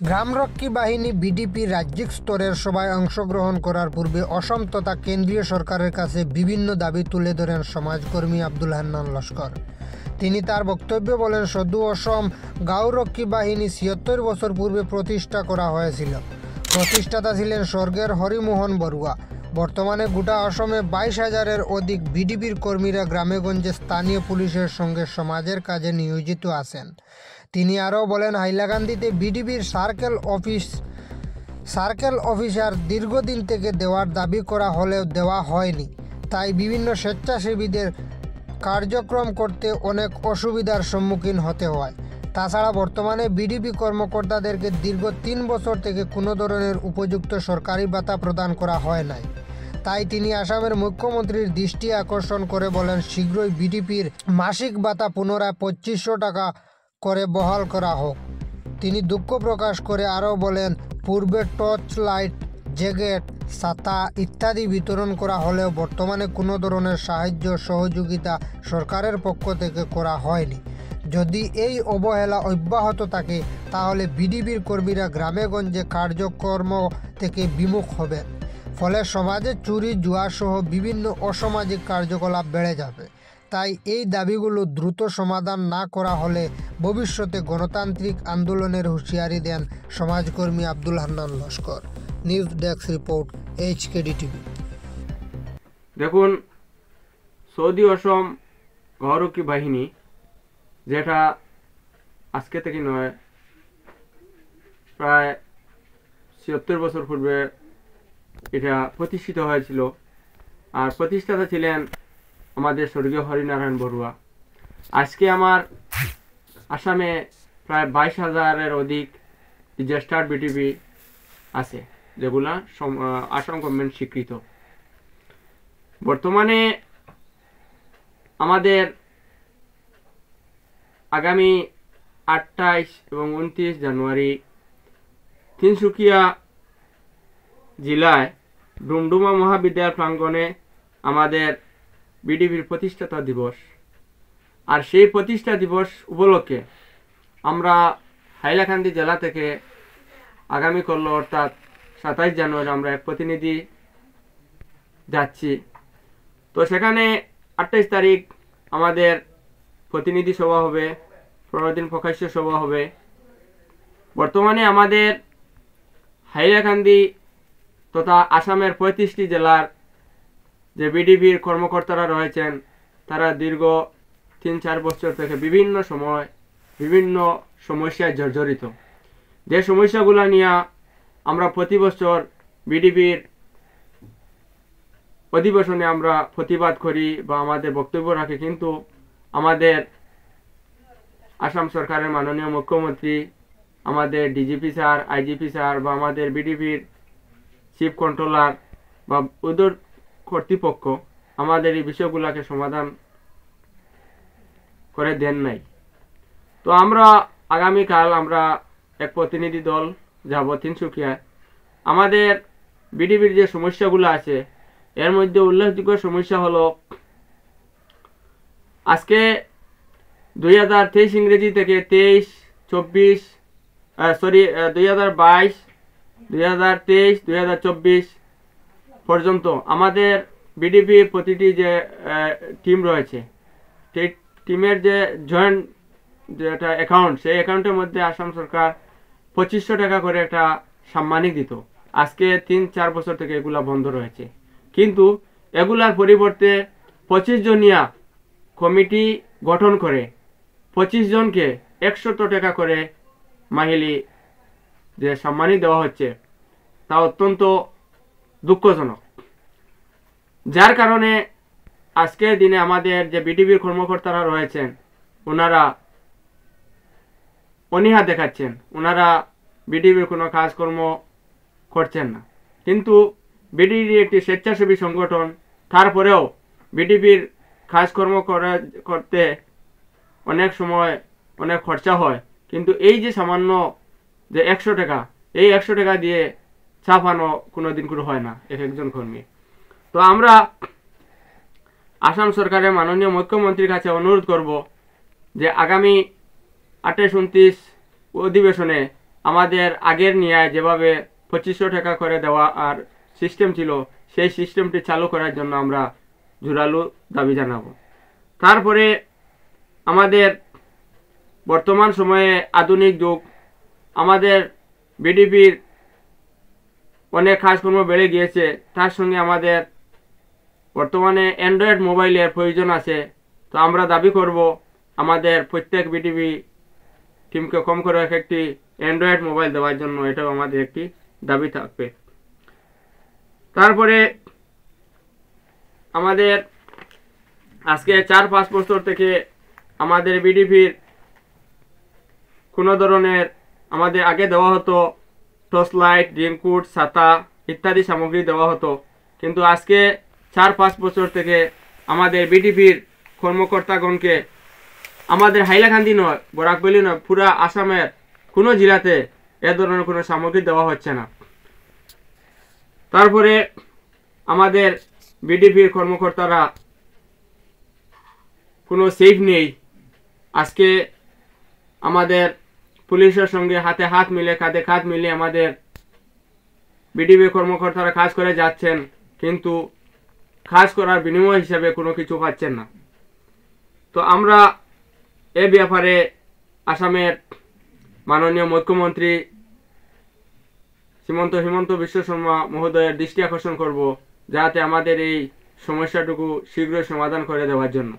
গ্রামরক্ষী বাহিনী বিডিপি রাজ্যিক স্তরের সভায় অংশগ্রহণ করার পূর্বে অসম তথা কেন্দ্রীয় সরকারের কাছে বিভিন্ন দাবি তুলে ধরেন সমাজকর্মী আব্দুল হান্নান লস্কর। তিনি তার বক্তব্যে বলেন, সদু অসম গাঁওরক্ষী বাহিনী ৭৬ বছর পূর্বে প্রতিষ্ঠা করা হয়েছিল। প্রতিষ্ঠাতা ছিলেন স্বর্গের হরিমোহন বড়ুয়া। বর্তমানে গোটা অসমে ২২,০০০-এর অধিক বিডিপির কর্মীরা গ্রামেগঞ্জে স্থানীয় পুলিশের সঙ্গে সমাজের কাজে নিয়োজিত আছেন। তিনি আরও বলেন, হাইলাকান্দিতে বিডিপির সার্কেল অফিসার দীর্ঘদিন থেকে দেওয়ার দাবি করা হলেও দেওয়া হয়নি। তাই বিভিন্ন স্বেচ্ছাসেবীদের কার্যক্রম করতে অনেক অসুবিধার সম্মুখীন হতে হয়। তাছাড়া বর্তমানে বিডিপি কর্মকর্তাদেরকে দীর্ঘ ৩ বছর থেকে কোনো ধরনের উপযুক্ত সরকারি ভাতা প্রদান করা হয় নাই। তাই তিনি আসামের মুখ্যমন্ত্রীর দৃষ্টি আকর্ষণ করে বলেন, শীঘ্রই বিডিপির মাসিক ভাতা পুনরায় ২৫০০ টাকা করে বহাল করা হোক। তিনি দুঃখ প্রকাশ করে আরও বলেন, পূর্বে টর্চ লাইট, জ্যাকেট, ছাতা ইত্যাদি বিতরণ করা হলেও বর্তমানে কোনো ধরনের সাহায্য সহযোগিতা সরকারের পক্ষ থেকে করা হয়নি। যদি এই অবহেলা অব্যাহত থাকে তাহলে বিডিপির কর্মীরা গ্রামেগঞ্জে কার্যক্রম থেকে বিমুখ হবেন। ফলে সমাজে চুরি, জুয়াসহ বিভিন্ন অসামাজিক কার্যকলাপ বেড়ে যাবে। তাই এই দাবিগুলো দ্রুত সমাধান না করা হলে ভবিষ্যতে গণতান্ত্রিক আন্দোলনের হুঁশিয়ারি দেন সমাজকর্মী Abdul Hannan Laskar. News desk report, HKD TV. দেখুন, সৌদি অসম গাঁওরক্ষী বাহিনী, যেটা আজকে থেকে নয়, প্রায় ৭৬ বছর পূর্বে এটা প্রতিষ্ঠিত হয়েছিল। আর প্রতিষ্ঠাতা ছিলেন আমাদের স্বর্গীয় হরিনারায়ণ বড়ুয়া। আজকে আমার আসামে প্রায় ২২,০০০-এর অধিক রেজিস্টার্ড বিডিপি আছে, যেগুলা আসাম গভর্নমেন্ট স্বীকৃত। বর্তমানে আমাদের আগামী ২৮ এবং ২৯ জানুয়ারি তিনসুকিয়া জেলায় ডুমডুমা মহাবিদ্যালয় প্রাঙ্গণে আমাদের বিডিপির প্রতিষ্ঠাতা দিবস। আর সেই প্রতিষ্ঠা দিবস উপলক্ষে আমরা হাইলাকান্দি জেলা থেকে আগামীকাল অর্থাৎ ২৭ জানুয়ারি আমরা এক প্রতিনিধি যাচ্ছি। তো সেখানে ২৮ তারিখ আমাদের প্রতিনিধি সভা হবে, ১৫ দিন প্রকাশ্য সভা হবে। বর্তমানে আমাদের হাইলাকান্দি তথা আসামের ৩৫টি জেলার যে বিডিপির কর্মকর্তারা রয়েছেন, তারা দীর্ঘ ৩-৪ বছর থেকে বিভিন্ন সময় বিভিন্ন সমস্যায় জর্জরিত। যে সমস্যাগুলো নিয়ে আমরা প্রতি বছর বিডিপির অধিবেশনে আমরা প্রতিবাদ করি বা আমাদের বক্তব্য রাখি, কিন্তু আমাদের আসাম সরকারের মাননীয় মুখ্যমন্ত্রী, আমাদের ডিজিপি স্যার, আইজিপি স্যার বা আমাদের বিডিপির চিফ কন্ট্রোলার বা ওদের কর্তৃপক্ষ আমাদের এই বিষয়গুলোকে সমাধান করে দেন নাই। তো আমরা আগামীকাল আমরা এক প্রতিনিধি দল যাব তিনসুকিয়ায়। আমাদের বিডিপির যে সমস্যাগুলো আছে, এর মধ্যে উল্লেখযোগ্য সমস্যা হলো, আজকে ২০২৩ ইংরেজি থেকে ২০২২, ২০২২ পর্যন্ত আমাদের বিডিপি প্রতিটি যে টিম রয়েছে, সেই টিমের যে জয়েন্ট যেটা অ্যাকাউন্ট, সেই অ্যাকাউন্টের মধ্যে আসাম সরকার ২৫০০ টাকা করে একটা সাম্মানিক দিত। আজকে ৩-৪ বছর থেকে এগুলা বন্ধ রয়েছে। কিন্তু এগুলার পরিবর্তে ২৫ জনিয়া কমিটি গঠন করে ২৫ জনকে ১০০ টাকা করে মাহিলি যে সম্মানী দেওয়া হচ্ছে, তা অত্যন্ত দুঃখজনক। যার কারণে আজকের দিনে আমাদের যে বিডিপির কর্মকর্তারা রয়েছেন, ওনারা অনীহা দেখাচ্ছেন, ওনারা বিডিপির কোনো কাজকর্ম করছেন না। কিন্তু বিডিপি একটি স্বেচ্ছাসেবী সংগঠন, তারপরেও বিডিপির কাজকর্ম করতে অনেক সময় অনেক খরচা হয়। কিন্তু এই যে সামান্য যে ১০০ টাকা, এই ১০০ টাকা দিয়ে ছাপানো কোনো দিন করে হয় না একজন কর্মী। তো আমরা আসাম সরকারের মাননীয় মুখ্যমন্ত্রীর কাছে অনুরোধ করব যে আগামী ২৮-২৯ অধিবেশনে আমাদের আগের নিয়ে যেভাবে 2500 টাকা করে দেওয়া আর সিস্টেম ছিল, সেই সিস্টেমটি চালু করার জন্য আমরা জোরালো দাবি জানাবো। তারপরে আমাদের বর্তমান সময়ে আধুনিক যুগ, আমাদের বিডিপির অনেক কাজকর্ম বেড়ে গিয়েছে, তার সঙ্গে আমাদের বর্তমানে অ্যান্ড্রয়েড মোবাইলের প্রয়োজন আছে। তো আমরা দাবি করব আমাদের প্রত্যেক বিডিপি টিমকে কম করে একটি অ্যান্ড্রয়েড মোবাইল দেওয়ার জন্য, এটাও আমাদের একটি দাবি থাকবে। তারপরে আমাদের আজকে 4-5 বছর থেকে আমাদের বিডিপির কোনো ধরনের, আমাদের আগে দেওয়া হতো টর্চ লাইট, রেইনকোট, ছাতা ইত্যাদি সামগ্রী দেওয়া হতো, কিন্তু আজকে 4-5 বছর থেকে আমাদের বিডিপির কর্মকর্তাগণকে আমাদের হাইলাকান্দি নয়, বরাকবেলি নয়, পুরা আসামের কোনো জেলাতে এ ধরনের কোনো সামগ্রী দেওয়া হচ্ছে না। তারপরে আমাদের বিডিপির কর্মকর্তারা কোনো সেফ নেই। আজকে আমাদের পুলিশের সঙ্গে হাতে হাত মিলে, কাঁধে কাঁধ মিলে আমাদের বিডিপি কর্মকর্তারা কাজ করে যাচ্ছেন, কিন্তু কাজ করার বিনিময় হিসাবে কোনো কিছু পাচ্ছেন না। তো আমরা এ ব্যাপারে আসামের মাননীয় মুখ্যমন্ত্রী হিমন্ত বিশ্ব শর্মা মহোদয়ের দৃষ্টি আকর্ষণ করব, যাতে আমাদের এই সমস্যাটুকু শীঘ্রই সমাধান করে দেওয়ার জন্য।